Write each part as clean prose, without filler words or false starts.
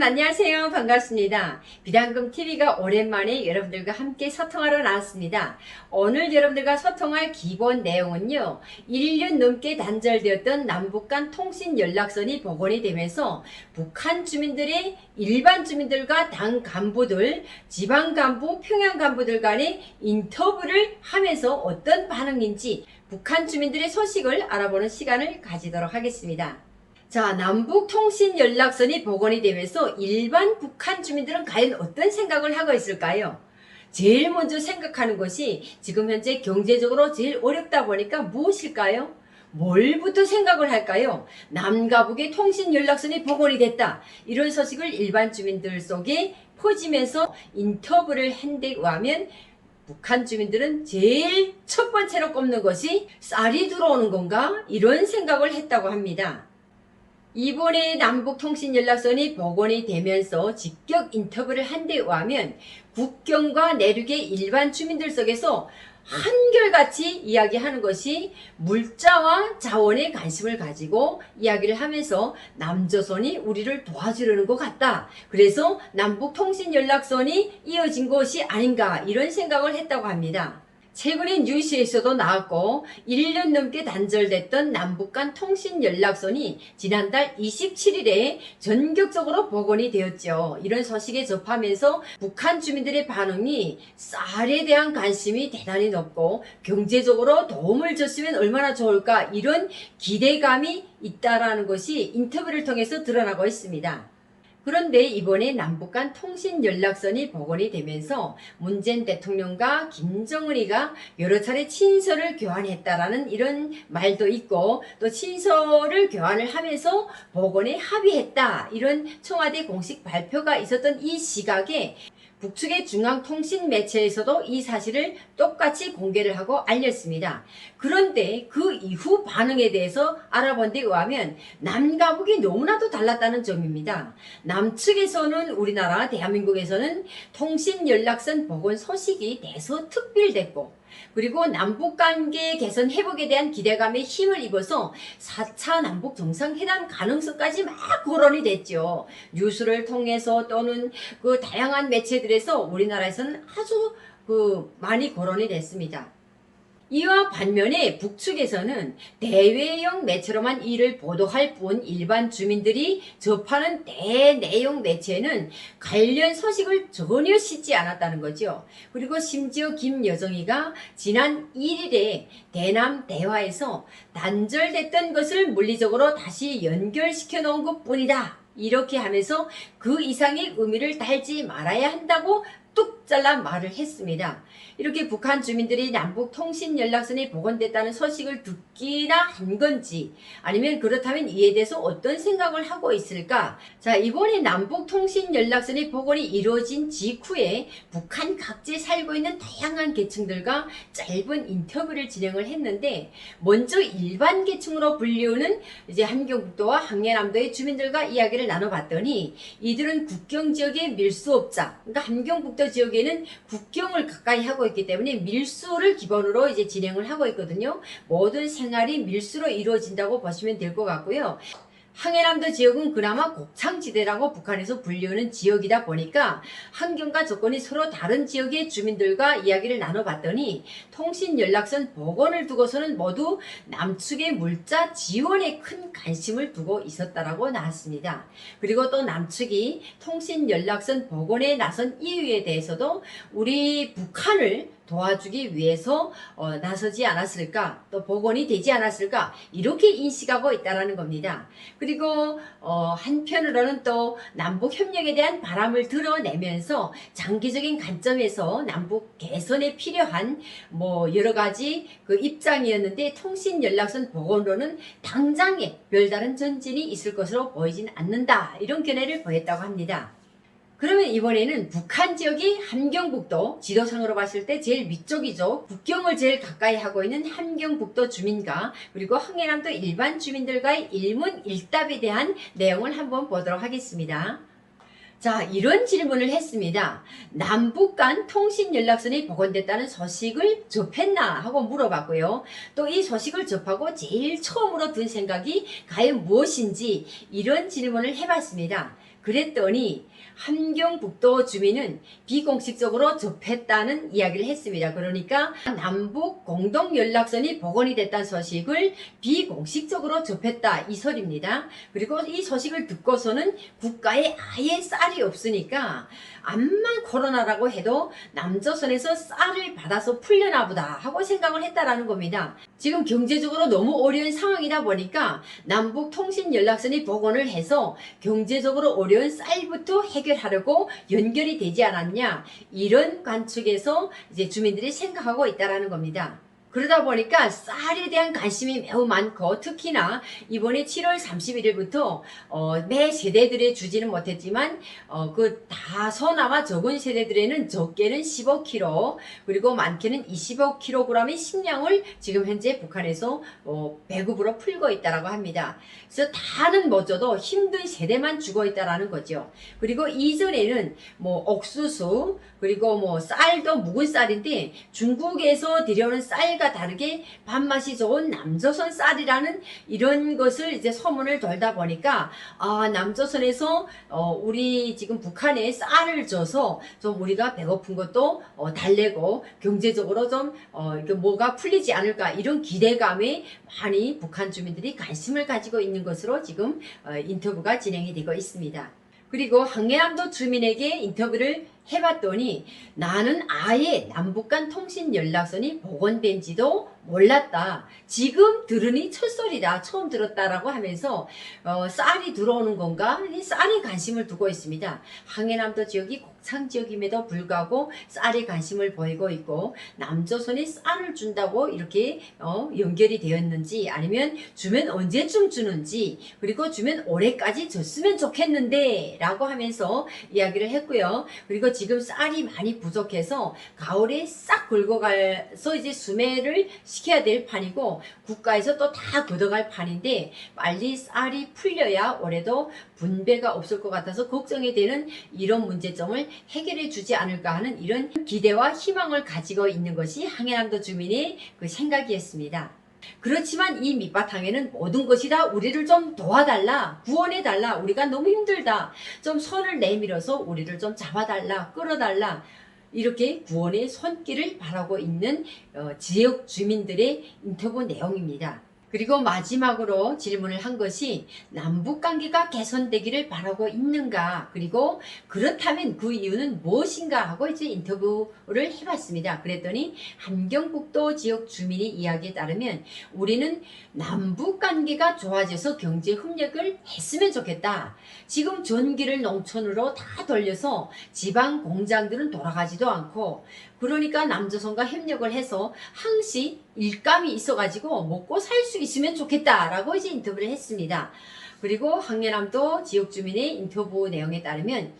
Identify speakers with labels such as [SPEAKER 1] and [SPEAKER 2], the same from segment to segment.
[SPEAKER 1] 여러분 안녕하세요. 반갑습니다. 비단금TV가 오랜만에 여러분들과 함께 소통하러 나왔습니다. 오늘 여러분들과 소통할 기본 내용은요. 1년 넘게 단절되었던 남북 간 통신 연락선이 복원이 되면서 북한 주민들의 일반 주민들과 당 간부들, 지방 간부, 평양 간부들 간의 인터뷰를 하면서 어떤 반응인지 북한 주민들의 소식을 알아보는 시간을 가지도록 하겠습니다. 자, 남북통신연락선이 복원이 되면서 일반 북한 주민들은 과연 어떤 생각을 하고 있을까요? 제일 먼저 생각하는 것이 지금 현재 경제적으로 제일 어렵다 보니까 무엇일까요? 뭘부터 생각을 할까요? 남과 북의 통신연락선이 복원이 됐다. 이런 소식을 일반 주민들 속에 퍼지면서 인터뷰를 한 데 의하면 북한 주민들은 제일 첫 번째로 꼽는 것이 쌀이 들어오는 건가? 이런 생각을 했다고 합니다. 이번에 남북통신연락선이 복원이 되면서 직격 인터뷰를 한 데 의하면 국경과 내륙의 일반 주민들 속에서 한결같이 이야기하는 것이 물자와 자원에 관심을 가지고 이야기를 하면서 남조선이 우리를 도와주려는 것 같다. 그래서 남북통신연락선이 이어진 것이 아닌가 이런 생각을 했다고 합니다. 최근에 뉴스에서도 나왔고 1년 넘게 단절됐던 남북 간 통신연락선이 지난달 27일에 전격적으로 복원이 되었죠. 이런 소식에 접하면서 북한 주민들의 반응이 쌀에 대한 관심이 대단히 높고 경제적으로 도움을 줬으면 얼마나 좋을까 이런 기대감이 있다라는 것이 인터뷰를 통해서 드러나고 있습니다. 그런데 이번에 남북 간 통신연락선이 복원이 되면서 문재인 대통령과 김정은이가 여러 차례 친서를 교환했다라는 이런 말도 있고 또 친서를 교환을 하면서 복원에 합의했다 이런 청와대 공식 발표가 있었던 이 시각에 북측의 중앙통신 매체에서도 이 사실을 똑같이 공개를 하고 알렸습니다. 그런데 그 이후 반응에 대해서 알아본 데 의하면 남과 북이 너무나도 달랐다는 점입니다. 남측에서는 우리나라 대한민국에서는 통신연락선 복원 소식이 대서특필됐고 그리고 남북관계 개선 회복에 대한 기대감에 힘을 입어서 4차 남북정상회담 가능성까지 막 거론이 됐죠. 뉴스를 통해서 또는 그 다양한 매체들에서 우리나라에서는 아주 많이 거론이 됐습니다. 이와 반면에 북측에서는 대외형 매체로만 이를 보도할 뿐 일반 주민들이 접하는 대내용 매체는 관련 소식을 전혀 싣지 않았다는 거죠. 그리고 심지어 김여정이가 지난 1일에 대남 대화에서 단절됐던 것을 물리적으로 다시 연결시켜 놓은 것 뿐이다. 이렇게 하면서 그 이상의 의미를 달지 말아야 한다고 뚝 잘라 말을 했습니다. 이렇게 북한 주민들이 남북통신연락선이 복원됐다는 소식을 듣기나 한 건지 아니면 그렇다면 이에 대해서 어떤 생각을 하고 있을까? 자, 이번에 남북통신연락선이 복원이 이루어진 직후에 북한 각지에 살고 있는 다양한 계층들과 짧은 인터뷰를 진행을 했는데 먼저 일반 계층으로 불리우는 이제 함경북도와 항해남도의 주민들과 이야기를 나눠봤더니 이들은 국경지역의 밀수업자, 그러니까 함경북도 지역에는 국경을 가까이 하고 있기 때문에 밀수를 기본으로 이제 진행을 하고 있거든요. 모든 생활이 밀수로 이루어진다고 보시면 될 것 같고요. 항해남도 지역은 그나마 곡창지대라고 북한에서 불리우는 지역이다 보니까 환경과 조건이 서로 다른 지역의 주민들과 이야기를 나눠봤더니 통신연락선 복원을 두고서는 모두 남측의 물자 지원에 큰 관심을 두고 있었다라고 나왔습니다. 그리고 또 남측이 통신연락선 복원에 나선 이유에 대해서도 우리 북한을 도와주기 위해서 나서지 않았을까 또 복원이 되지 않았을까 이렇게 인식하고 있다는 겁니다. 그리고 한편으로는 또 남북협력에 대한 바람을 드러내면서 장기적인 관점에서 남북 개선에 필요한 여러 가지 그 입장이었는데 통신연락선 복원으로는 당장에 별다른 전진이 있을 것으로 보이진 않는다 이런 견해를 보였다고 합니다. 그러면 이번에는 북한 지역이 함경북도 지도상으로 봤을 때 제일 위쪽이죠. 국경을 제일 가까이 하고 있는 함경북도 주민과 그리고 항해남도 일반 주민들과의 일문일답에 대한 내용을 한번 보도록 하겠습니다. 자, 이런 질문을 했습니다. 남북 간 통신연락선이 복원됐다는 소식을 접했나 하고 물어봤고요. 또 이 소식을 접하고 제일 처음으로 든 생각이 과연 무엇인지 이런 질문을 해봤습니다. 그랬더니 함경북도 주민은 비공식적으로 접했다는 이야기를 했습니다. 그러니까 남북 공동연락선이 복원이 됐다는 소식을 비공식적으로 접했다, 이 소리입니다. 그리고 이 소식을 듣고서는 국가에 아예 쌀이 없으니까 암만 코로나라고 해도 남조선에서 쌀을 받아서 풀려나 보다 하고 생각을 했다라는 겁니다. 지금 경제적으로 너무 어려운 상황이다 보니까 남북 통신연락선이 복원을 해서 경제적으로 어려운 쌀부터 해결하려고 연결이 되지 않았냐, 이런 관측에서 이제 주민들이 생각하고 있다라는 겁니다. 그러다 보니까 쌀에 대한 관심이 매우 많고, 특히나 이번에 7월 31일부터 매 세대들에 주지는 못했지만 그 다소나마 적은 세대들에는 적게는 15kg 그리고 많게는 25kg의 식량을 지금 현재 북한에서 배급으로 풀고 있다라고 합니다. 그래서 다는 못 줘도 힘든 세대만 주고 있다라는 거죠. 그리고 이전에는 옥수수 그리고 쌀도 묵은 쌀인데 중국에서 들여오는 쌀과 다르게 밥맛이 좋은 남조선 쌀이라는 이런 것을 이제 소문을 돌다 보니까 남조선에서 우리 지금 북한에 쌀을 줘서 좀 우리가 배고픈 것도 달래고 경제적으로 좀 뭐가 풀리지 않을까, 이런 기대감에 많이 북한 주민들이 관심을 가지고 있는 것으로 지금 인터뷰가 진행이 되고 있습니다. 그리고 항해남도 주민에게 인터뷰를 해봤더니 나는 아예 남북 간 통신 연락선이 복원된지도 몰랐다. 지금 들으니 첫소리다. 처음 들었다라고 하면서 쌀이 들어오는 건가? 쌀에 관심을 두고 있습니다. 항해남도 지역이 곡창 지역임에도 불구하고 쌀에 관심을 보이고 있고, 남조선이 쌀을 준다고 이렇게 연결이 되었는지, 아니면 주면 언제쯤 주는지, 그리고 주면 올해까지 줬으면 좋겠는데 라고 하면서 이야기를 했고요. 그리고 지금 쌀이 많이 부족해서 가을에 싹 긁어가서 이제 수매를 시켜야 될 판이고, 국가에서 또 다 걷어갈 판인데 빨리 쌀이 풀려야 올해도 분배가 없을 것 같아서 걱정이 되는 이런 문제점을 해결해 주지 않을까 하는 이런 기대와 희망을 가지고 있는 것이 항해남도 주민의 그 생각이었습니다. 그렇지만 이 밑바탕에는 모든 것이 다 우리를 좀 도와달라, 구원해달라, 우리가 너무 힘들다, 좀 손을 내밀어서 우리를 좀 잡아달라, 끌어달라, 이렇게 구원의 손길을 바라고 있는 지역 주민들의 인터뷰 내용입니다. 그리고 마지막으로 질문을 한 것이 남북관계가 개선되기를 바라고 있는가, 그리고 그렇다면 그 이유는 무엇인가 하고 이제 인터뷰를 해봤습니다. 그랬더니 함경북도 지역 주민의 이야기에 따르면 우리는 남북관계가 좋아져서 경제 협력을 했으면 좋겠다. 지금 전기를 농촌으로 다 돌려서 지방 공장들은 돌아가지도 않고, 그러니까 남조선과 협력을 해서 항시 일감이 있어가지고 먹고 살 수 있으면 좋겠다라고 이제 인터뷰를 했습니다. 그리고 항해남도 지역 주민의 인터뷰 내용에 따르면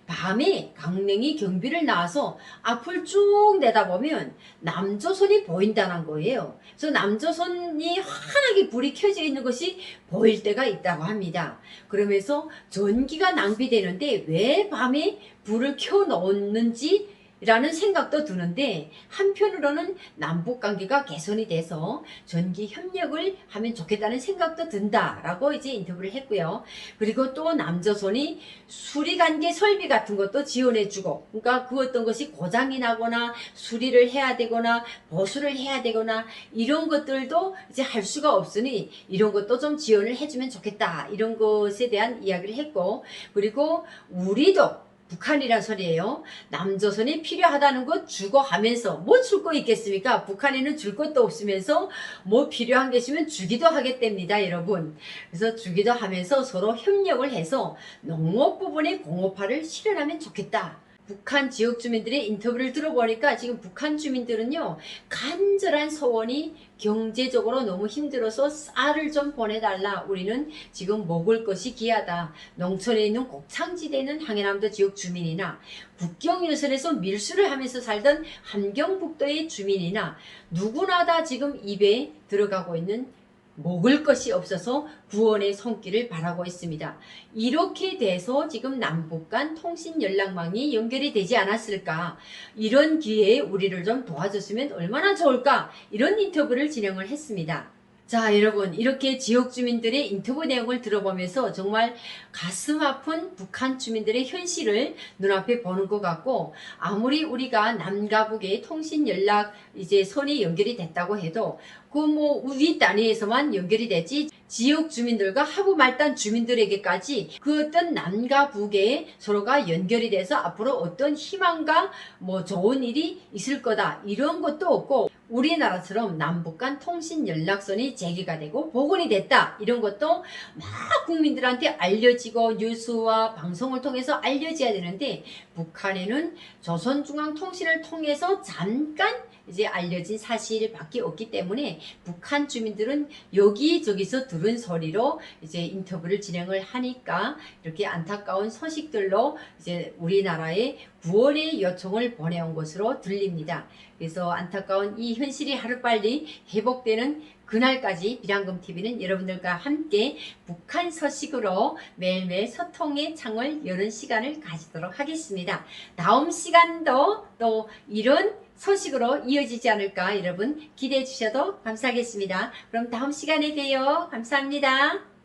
[SPEAKER 1] 밤에 강릉이 경비를 나와서 앞을 쭉 내다보면 남조선이 보인다는 거예요. 그래서 남조선이 환하게 불이 켜져 있는 것이 보일 때가 있다고 합니다. 그러면서 전기가 낭비되는데 왜 밤에 불을 켜 놓는지 라는 생각도 드는데, 한편으로는 남북관계가 개선이 돼서 전기 협력을 하면 좋겠다는 생각도 든다라고 이제 인터뷰를 했고요. 그리고 또 남조선이 수리관계 설비 같은 것도 지원해주고, 그러니까 그 어떤 것이 고장이 나거나 수리를 해야 되거나 보수를 해야 되거나 이런 것들도 이제 할 수가 없으니 이런 것도 좀 지원을 해주면 좋겠다, 이런 것에 대한 이야기를 했고, 그리고 우리도 북한이란 소리예요. 남조선이 필요하다는 것 주고 하면서 뭐 줄 거 있겠습니까? 북한에는 줄 것도 없으면서 뭐 필요한 게 있으면 주기도 하겠답니다, 여러분. 그래서 주기도 하면서 서로 협력을 해서 농업 부분의 공업화를 실현하면 좋겠다. 북한 지역 주민들의 인터뷰를 들어보니까 지금 북한 주민들은요, 간절한 소원이 경제적으로 너무 힘들어서 쌀을 좀 보내달라, 우리는 지금 먹을 것이 귀하다, 농촌에 있는 곡창지대는 항해남도 지역 주민이나 국경유선에서 밀수를 하면서 살던 함경북도의 주민이나 누구나 다 지금 입에 들어가고 있는 먹을 것이 없어서 구원의 손길을 바라고 있습니다. 이렇게 돼서 지금 남북 간 통신 연락망이 연결이 되지 않았을까, 이런 기회에 우리를 좀 도와줬으면 얼마나 좋을까, 이런 인터뷰를 진행을 했습니다. 자, 여러분, 이렇게 지역 주민들의 인터뷰 내용을 들어보면서 정말 가슴 아픈 북한 주민들의 현실을 눈앞에 보는 것 같고, 아무리 우리가 남과 북의 통신 연락 이제 선이 연결이 됐다고 해도 그 뭐 우리 단위에서만 연결이 되지 지역 주민들과 하부 말단 주민들에게까지 그 어떤 남과 북에 서로가 연결이 돼서 앞으로 어떤 희망과 뭐 좋은 일이 있을 거다 이런 것도 없고, 우리나라처럼 남북 간 통신 연락선이 재개가 되고 복원이 됐다 이런 것도 막 국민들한테 알려지고 뉴스와 방송을 통해서 알려져야 되는데, 북한에는 조선중앙통신을 통해서 잠깐 이제 알려진 사실밖에 없기 때문에 북한 주민들은 여기저기서 들은 소리로 이제 인터뷰를 진행을 하니까 이렇게 안타까운 소식들로 이제 우리나라에 구원의 요청을 보내온 것으로 들립니다. 그래서 안타까운 이 현실이 하루빨리 회복되는 그날까지 비량금TV는 여러분들과 함께 북한 소식으로 매일매일 소통의 창을 여는 시간을 가지도록 하겠습니다. 다음 시간도 또 이런 소식으로 이어지지 않을까 여러분 기대해 주셔도 감사하겠습니다. 그럼 다음 시간에 봬요. 감사합니다.